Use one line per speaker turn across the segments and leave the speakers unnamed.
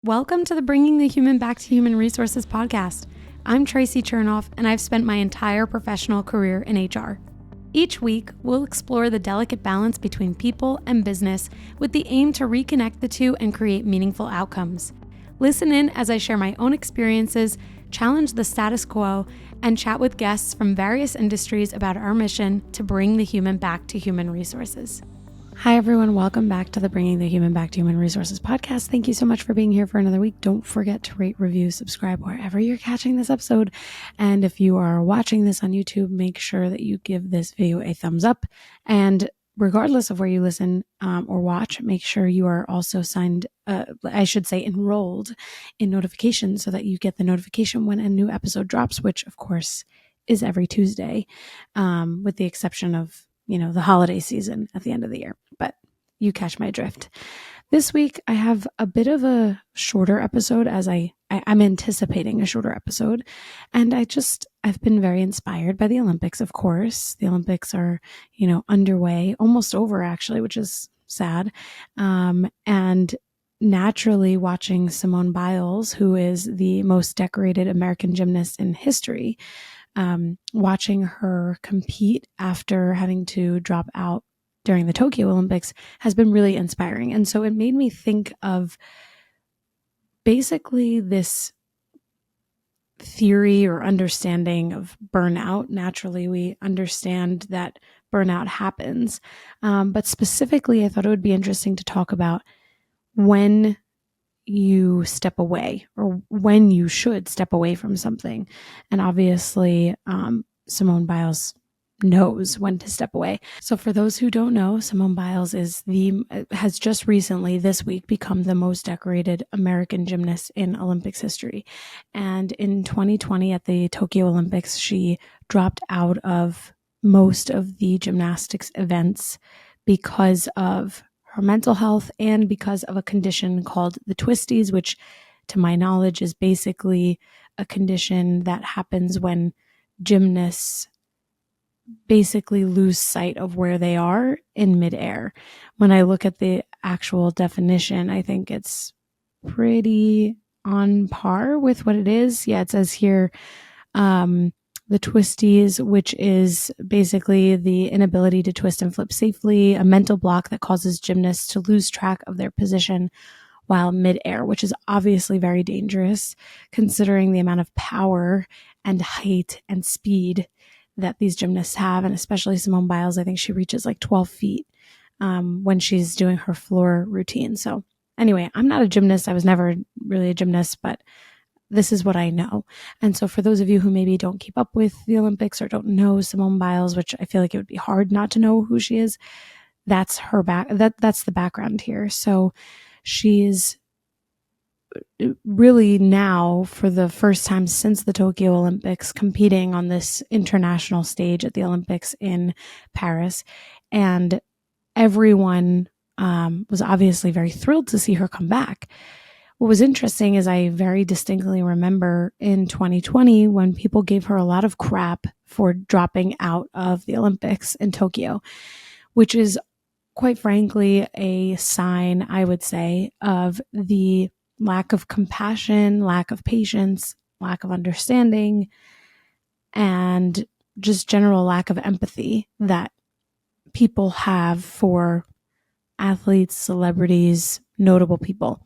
Welcome to the Bringing the Human Back to Human Resources podcast. I'm Traci Chernoff, and I've spent my entire professional career in HR. Each week, we'll explore the delicate balance between people and business with the aim to reconnect the two and create meaningful outcomes. Listen in as I share my own experiences, challenge the status quo, and chat with guests from various industries about our mission to bring the human back to human resources. Hi, everyone. Welcome back to the Bringing the Human Back to Human Resources podcast. Thank you so much for being here for another week. Don't forget to rate, review, subscribe wherever you're catching this episode. And if you are watching this on YouTube, make sure that you give this video a thumbs up. And regardless of where you listen or watch, make sure you are also enrolled in notifications so that you get the notification when a new episode drops, which of course is every Tuesday, with the exception of the holiday season at the end of the year, but you catch my drift. This week, I have a bit of a shorter episode as I'm anticipating a shorter episode. And I've been very inspired by the Olympics, of course. The Olympics are, underway, almost over actually, which is sad. And naturally watching Simone Biles, who is the most decorated American gymnast in history, watching her compete after having to drop out during the Tokyo Olympics has been really inspiring. And so it made me think of basically this theory or understanding of burnout. Naturally, we understand that burnout happens. But specifically, I thought it would be interesting to talk about when you step away or when you should step away from something. And obviously, Simone Biles knows when to step away. So for those who don't know, Simone Biles has just recently this week become the most decorated American gymnast in Olympics history. And in 2020 at the Tokyo Olympics, she dropped out of most of the gymnastics events because of her mental health and because of a condition called the Twisties, which to my knowledge is basically a condition that happens when gymnasts basically lose sight of where they are in midair. When I look at the actual definition, I think it's pretty on par with what it is. Yeah, it says here, the Twisties, which is basically the inability to twist and flip safely, a mental block that causes gymnasts to lose track of their position while midair, which is obviously very dangerous considering the amount of power and height and speed that these gymnasts have. And especially Simone Biles, I think she reaches like 12 feet when she's doing her floor routine. So anyway, I'm not a gymnast. I was never really a gymnast, but this is what I know. And so for those of you who maybe don't keep up with the Olympics or don't know Simone Biles, which I feel like it would be hard not to know who she is, that's her that's the background here. So she's really now, for the first time since the Tokyo Olympics, competing on this international stage at the Olympics in Paris. And everyone was obviously very thrilled to see her come back. What was interesting is I very distinctly remember in 2020 when people gave her a lot of crap for dropping out of the Olympics in Tokyo, which is quite frankly a sign, I would say, of the lack of compassion, lack of patience, lack of understanding, and just general lack of empathy that people have for athletes, celebrities, notable people.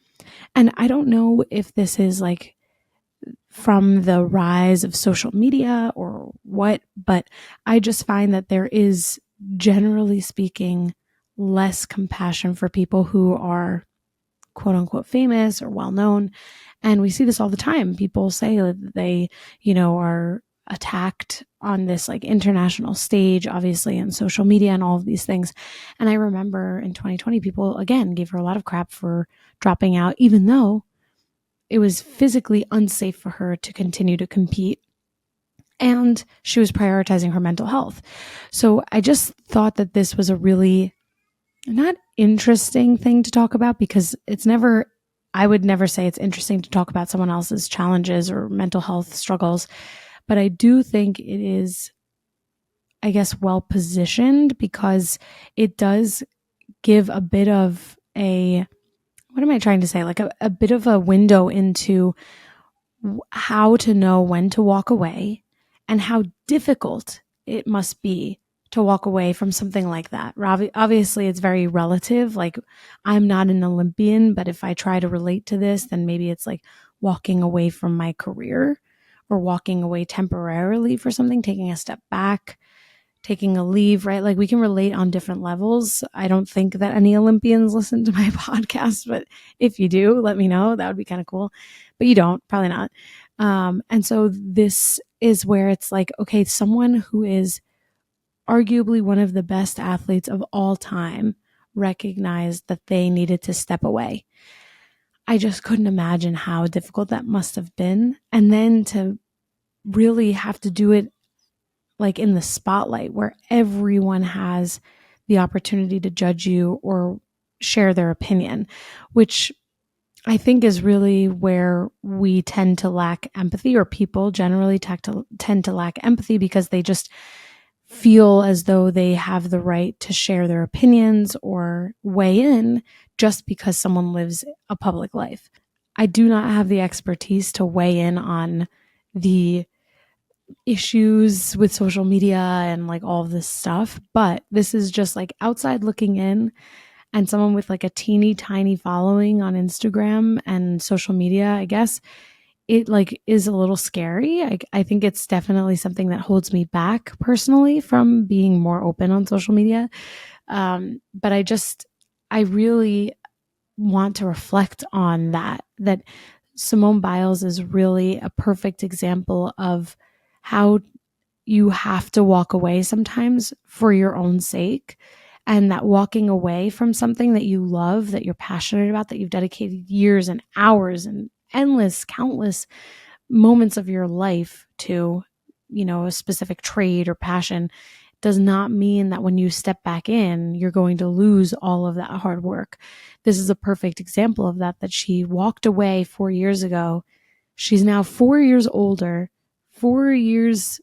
And I don't know if this is like from the rise of social media or what, but I just find that there is, generally speaking, less compassion for people who are quote unquote famous or well known. And we see this all the time. People say that they, are attacked on this like international stage, obviously, in social media and all of these things. And I remember in 2020, people again gave her a lot of crap for dropping out, even though it was physically unsafe for her to continue to compete. And she was prioritizing her mental health. So I just thought that this was a really not interesting thing to talk about, because I would never say it's interesting to talk about someone else's challenges or mental health struggles. But I do think it is, I guess, well positioned because it does give a bit of a what am I trying to say? Like a bit of a window into how to know when to walk away and how difficult it must be to walk away from something like that. Obviously, it's very relative. Like, I'm not an Olympian, but if I try to relate to this, then maybe it's like walking away from my career or walking away temporarily for something, taking a step back, taking a leave, right? Like, we can relate on different levels. I don't think that any Olympians listen to my podcast, but if you do, let me know. That would be kind of cool. But you don't, probably not. And so this is where it's like, okay, someone who is arguably one of the best athletes of all time recognized that they needed to step away. I just couldn't imagine how difficult that must have been. And then to really have to do it like in the spotlight where everyone has the opportunity to judge you or share their opinion, which I think is really where we tend to lack empathy, or people generally tend to lack empathy because they just feel as though they have the right to share their opinions or weigh in just because someone lives a public life. I do not have the expertise to weigh in on the issues with social media and like all of this stuff, but this is just like outside looking in, and someone with like a teeny tiny following on Instagram and social media, I guess it like is a little scary. I think it's definitely something that holds me back personally from being more open on social media. But I really want to reflect on that Simone Biles is really a perfect example of how you have to walk away sometimes for your own sake. And that walking away from something that you love, that you're passionate about, that you've dedicated years and hours and endless, countless moments of your life to, a specific trade or passion, does not mean that when you step back in, you're going to lose all of that hard work. This is a perfect example of that she walked away 4 years ago. She's now 4 years older, 4 years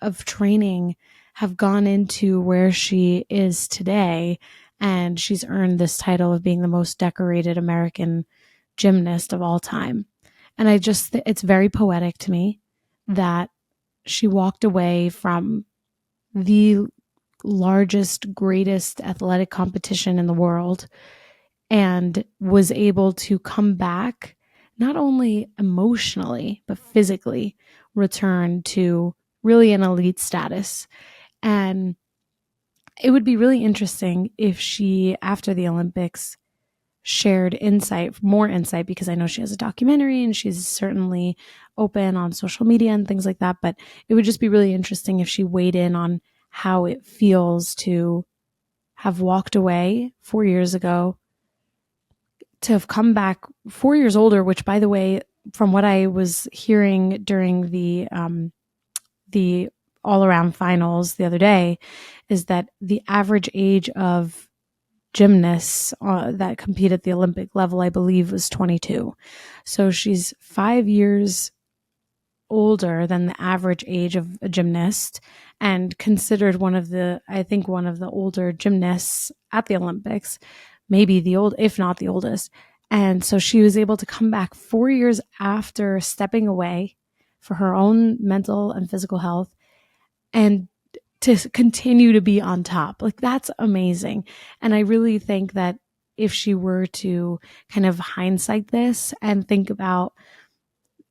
of training have gone into where she is today. And she's earned this title of being the most decorated American gymnast of all time. And it's very poetic to me that she walked away from the largest, greatest athletic competition in the world and was able to come back, not only emotionally, but physically return to really an elite status. And it would be really interesting if she, after the Olympics, shared more insight, because I know she has a documentary and she's certainly open on social media and things like that. But it would just be really interesting if she weighed in on how it feels to have walked away 4 years ago, to have come back 4 years older, which, by the way, from what I was hearing during the all around finals the other day, is that the average age of gymnasts that compete at the Olympic level, I believe, was 22. So she's 5 years older than the average age of a gymnast, and considered one of the older gymnasts at the Olympics, maybe if not the oldest. And so she was able to come back 4 years after stepping away for her own mental and physical health and to continue to be on top. Like, that's amazing. And I really think that if she were to kind of hindsight this and think about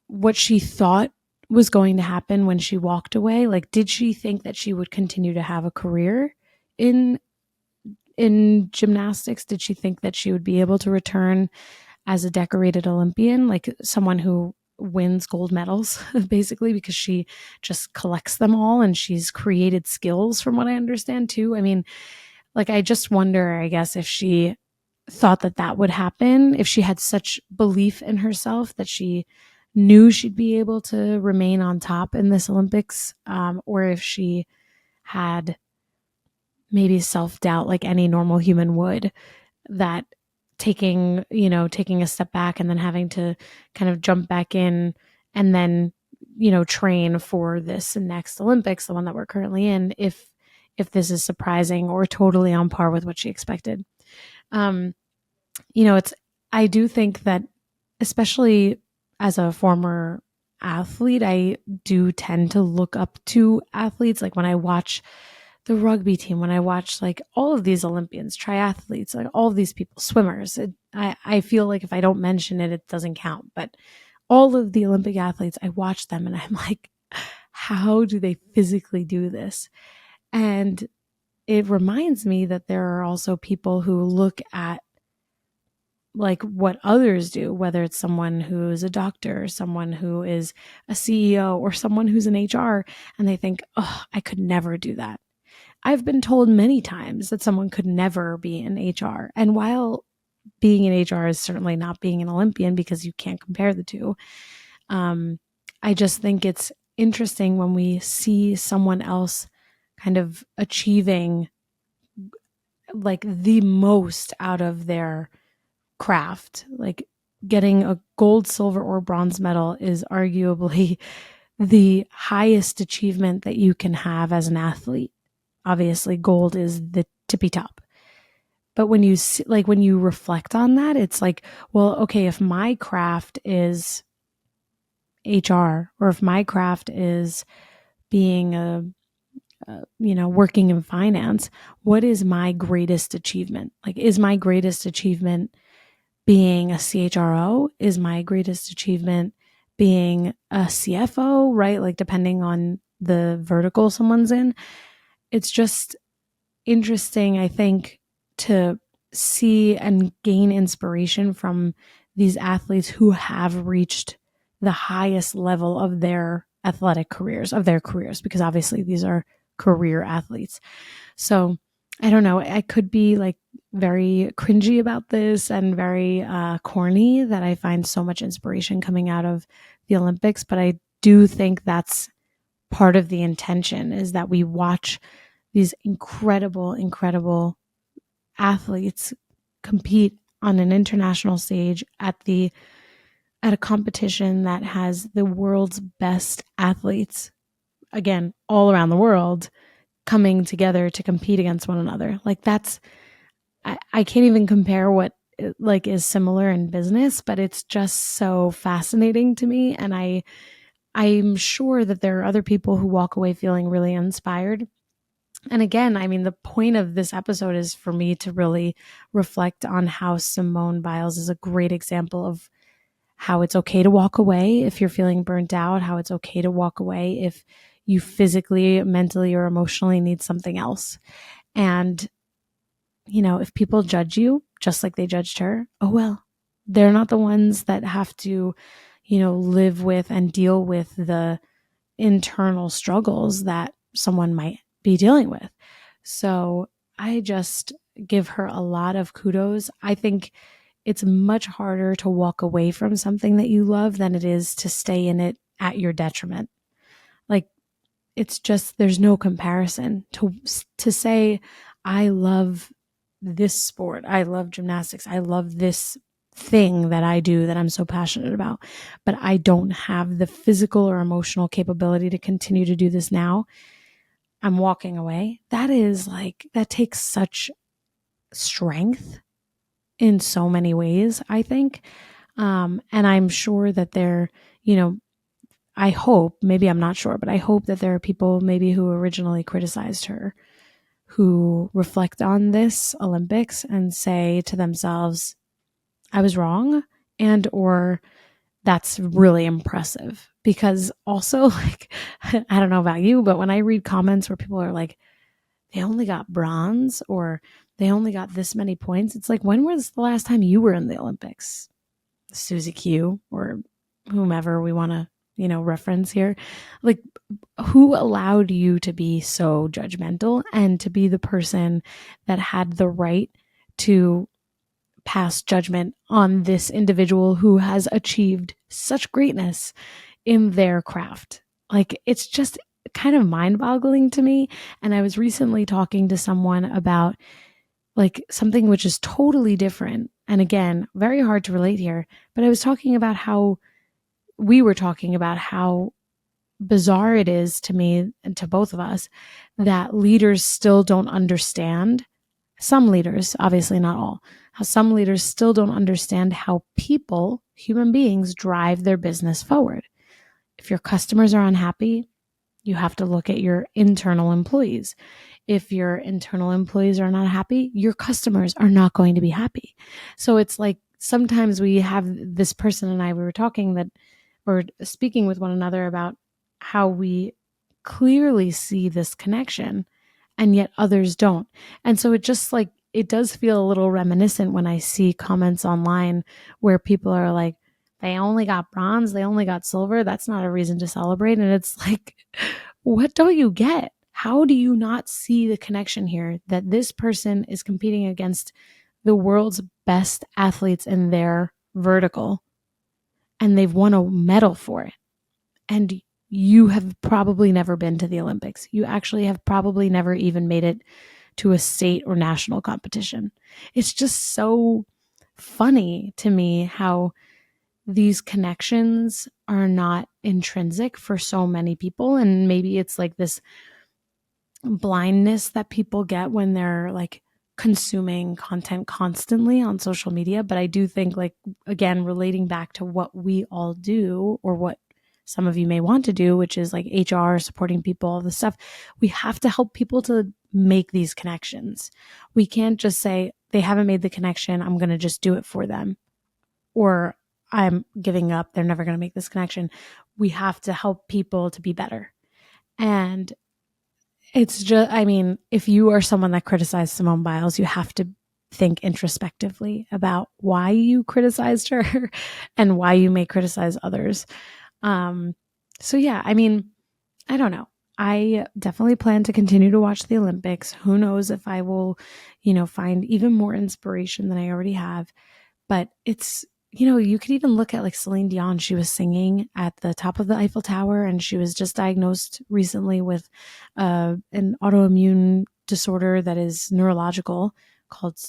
what she thought was going to happen when she walked away, like, did she think that she would continue to have a career in gymnastics? Did she think that she would be able to return as a decorated Olympian, like someone who wins gold medals, basically, because she just collects them all and she's created skills, from what I understand, too? I mean, like, I just wonder, I guess, if she thought that would happen, if she had such belief in herself that she knew she'd be able to remain on top in this Olympics, or if she had maybe self-doubt like any normal human would, that taking a step back and then having to kind of jump back in and then, train for this next Olympics, the one that we're currently in, if this is surprising or totally on par with what she expected. I do think that, especially as a former athlete, I do tend to look up to athletes. Like when I watch the rugby team, when I watch like all of these Olympians, triathletes, like all of these people, swimmers, I feel like if I don't mention it, it doesn't count. But all of the Olympic athletes, I watch them and I'm like, how do they physically do this? And it reminds me that there are also people who look at like what others do, whether it's someone who's a doctor, someone who is a CEO, or someone who's in HR, and they think, oh, I could never do that. I've been told many times that someone could never be in HR. And while being in HR is certainly not being an Olympian because you can't compare the two, I just think it's interesting when we see someone else kind of achieving like the most out of their craft. Like getting a gold, silver, or bronze medal is arguably the highest achievement that you can have as an athlete. Obviously, gold is the tippy top. But when you see, like when you reflect on that, it's like, well, okay, if my craft is HR, or if my craft is being working in finance, what is my greatest achievement? Like, is my greatest achievement being a CHRO? Is my greatest achievement being a CFO, right? Like, depending on the vertical someone's in. It's just interesting, I think, to see and gain inspiration from these athletes who have reached the highest level of their athletic careers, because obviously these are career athletes. So I don't know. I could be like very cringy about this and very corny, that I find so much inspiration coming out of the Olympics. But I do think that's part of the intention, is that we watch these incredible, incredible athletes compete on an international stage at a competition that has the world's best athletes, again, all around the world, coming together to compete against one another. Like that's, I can't even compare what like is similar in business, but it's just so fascinating to me. And I'm sure that there are other people who walk away feeling really inspired. And again, I mean, the point of this episode is for me to really reflect on how Simone Biles is a great example of how it's okay to walk away if you're feeling burnt out, how it's okay to walk away if you physically, mentally, or emotionally need something else. And, if people judge you just like they judged her, oh well, they're not the ones that have to, live with and deal with the internal struggles that someone might be dealing with. So I just give her a lot of kudos. I think it's much harder to walk away from something that you love than it is to stay in it at your detriment. Like, it's just, there's no comparison to say, I love this sport, I love gymnastics, I love this thing that I do that I'm so passionate about, but I don't have the physical or emotional capability to continue to do this now. I'm walking away. That is like, that takes such strength in so many ways, I think. And I'm sure that I hope, maybe I'm not sure, but I hope that there are people maybe who originally criticized her who reflect on this Olympics and say to themselves, I was wrong, and or that's really impressive. Because also, like, I don't know about you, but when I read comments where people are like, they only got bronze, or they only got this many points, it's like, when was the last time you were in the Olympics? Susie Q or whomever we want to, reference here. Like, who allowed you to be so judgmental and to be the person that had the right to pass judgment on this individual who has achieved such greatness in their craft? Like, it's just kind of mind-boggling to me. And I was recently talking to someone about like something which is totally different. And again, very hard to relate here, but I was talking about how we were talking about how bizarre it is to me and to both of us that leaders still don't understand some leaders, obviously not all, how some leaders still don't understand how people, human beings, drive their business forward. If your customers are unhappy, you have to look at your internal employees. If your internal employees are not happy, your customers are not going to be happy. So it's like sometimes we have this person and I, we were talking that, or speaking with one another about how we clearly see this connection and yet others don't. And so it just like, it does feel a little reminiscent when I see comments online where people are like, they only got bronze, they only got silver. That's not a reason to celebrate. And it's like, what don't you get? How do you not see the connection here that this person is competing against the world's best athletes in their vertical and they've won a medal for it? And you have probably never been to the Olympics. You actually have probably never even made it to a state or national competition. It's just so funny to me how these connections are not intrinsic for so many people. And maybe it's like this blindness that people get when they're like consuming content constantly on social media. But I do think, like, again, relating back to what we all do, or what some of you may want to do, which is like HR, supporting people, all this stuff, we have to help people to make these connections. We can't just say they haven't made the connection, I'm going to just do it for them, or I'm giving up, they're never going to make this connection. We have to help people to be better. And it's just, I mean, if you are someone that criticized Simone Biles, you have to think introspectively about why you criticized her and why you may criticize others. So yeah, I mean, I don't know. I definitely plan to continue to watch the Olympics. Who knows if I will, find even more inspiration than I already have. But it's, you could even look at like Celine Dion. She was singing at the top of the Eiffel Tower, and she was just diagnosed recently with an autoimmune disorder that is neurological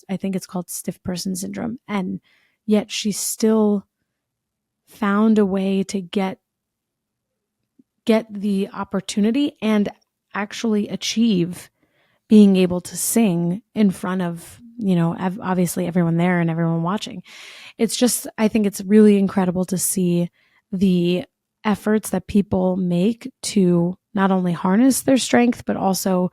I think it's called stiff person syndrome. And yet she still found a way to get the opportunity and actually achieve being able to sing in front of, obviously everyone there and everyone watching. It's just, I think it's really incredible to see the efforts that people make to not only harness their strength, but also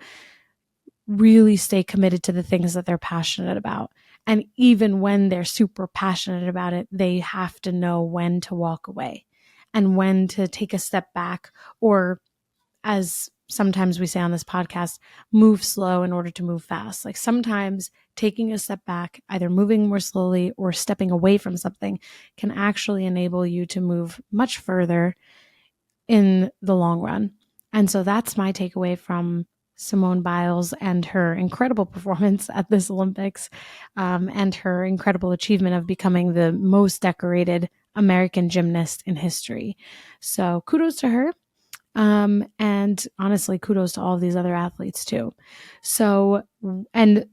really stay committed to the things that they're passionate about. And even when they're super passionate about it, they have to know when to walk away and when to take a step back, or, as sometimes we say on this podcast, move slow in order to move fast. Like sometimes taking a step back, either moving more slowly or stepping away from something, can actually enable you to move much further in the long run. And so that's my takeaway from Simone Biles and her incredible performance at this Olympics, and her incredible achievement of becoming the most decorated American gymnast in history. So kudos to her. And honestly, kudos to all of these other athletes too. So, and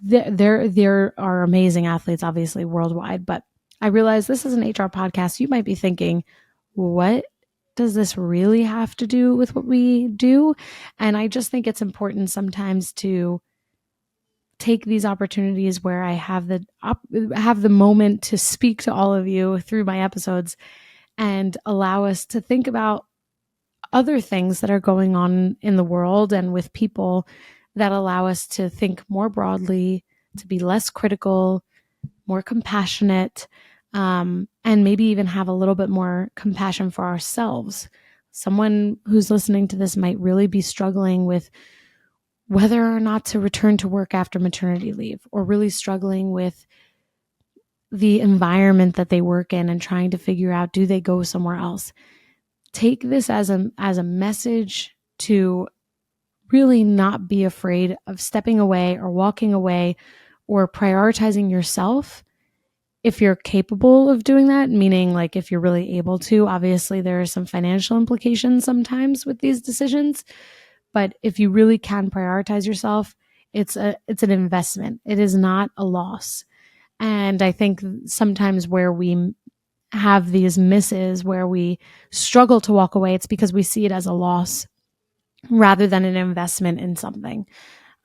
there are amazing athletes, obviously, worldwide, but I realize this is an HR podcast. You might be thinking, what does this really have to do with what we do? And I just think it's important sometimes to take these opportunities where I have the moment to speak to all of you through my episodes, and allow us to think about other things that are going on in the world and with people, that allow us to think more broadly, to be less critical, more compassionate, and maybe even have a little bit more compassion for ourselves. Someone who's listening to this might really be struggling with whether or not to return to work after maternity leave, or really struggling with the environment that they work in and trying to figure out, do they go somewhere else? Take this as a message to really not be afraid of stepping away or walking away or prioritizing yourself if you're capable of doing that, meaning like if you're really able to. Obviously, there are some financial implications sometimes with these decisions, but if you really can prioritize yourself, it's an investment. It is not a loss. And I think sometimes where we have these misses, where we struggle to walk away, it's because we see it as a loss rather than an investment in something.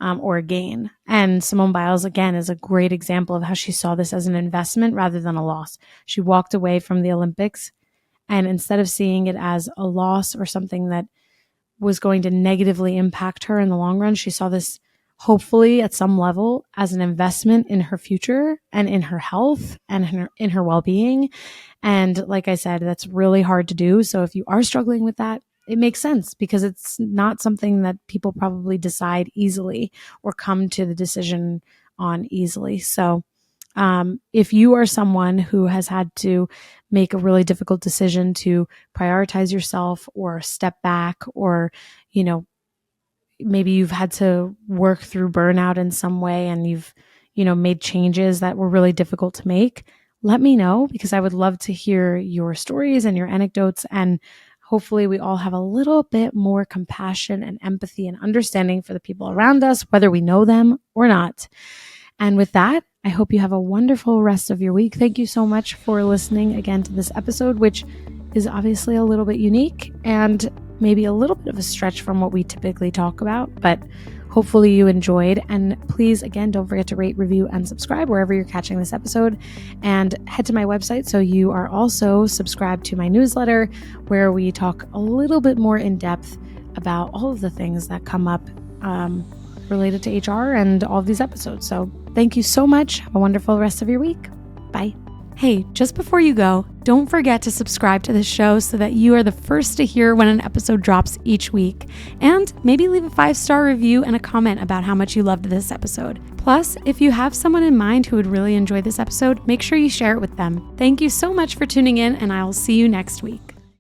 or a gain. And Simone Biles, again, is a great example of how she saw this as an investment rather than a loss. She walked away from the Olympics, and instead of seeing it as a loss or something that was going to negatively impact her in the long run, she saw this hopefully at some level as an investment in her future and in her health and in her well-being. And like I said, that's really hard to do. So if you are struggling with that, it makes sense because it's not something that people probably decide easily or come to the decision on easily. So if you are someone who has had to make a really difficult decision to prioritize yourself or step back, or, maybe you've had to work through burnout in some way and you've, made changes that were really difficult to make, let me know, because I would love to hear your stories and your anecdotes. And hopefully we all have a little bit more compassion and empathy and understanding for the people around us, whether we know them or not. And with that, I hope you have a wonderful rest of your week. Thank you so much for listening again to this episode, which is obviously a little bit unique and maybe a little bit of a stretch from what we typically talk about, but hopefully you enjoyed. And please, again, don't forget to rate, review, and subscribe wherever you're catching this episode. And head to my website so you are also subscribed to my newsletter, where we talk a little bit more in depth about all of the things that come up related to HR and all of these episodes. So thank you so much. Have a wonderful rest of your week. Bye. Hey, just before you go, don't forget to subscribe to this show so that you are the first to hear when an episode drops each week. And maybe leave a 5-star review and a comment about how much you loved this episode. Plus, if you have someone in mind who would really enjoy this episode, make sure you share it with them. Thank you so much for tuning in, and I'll see you next week.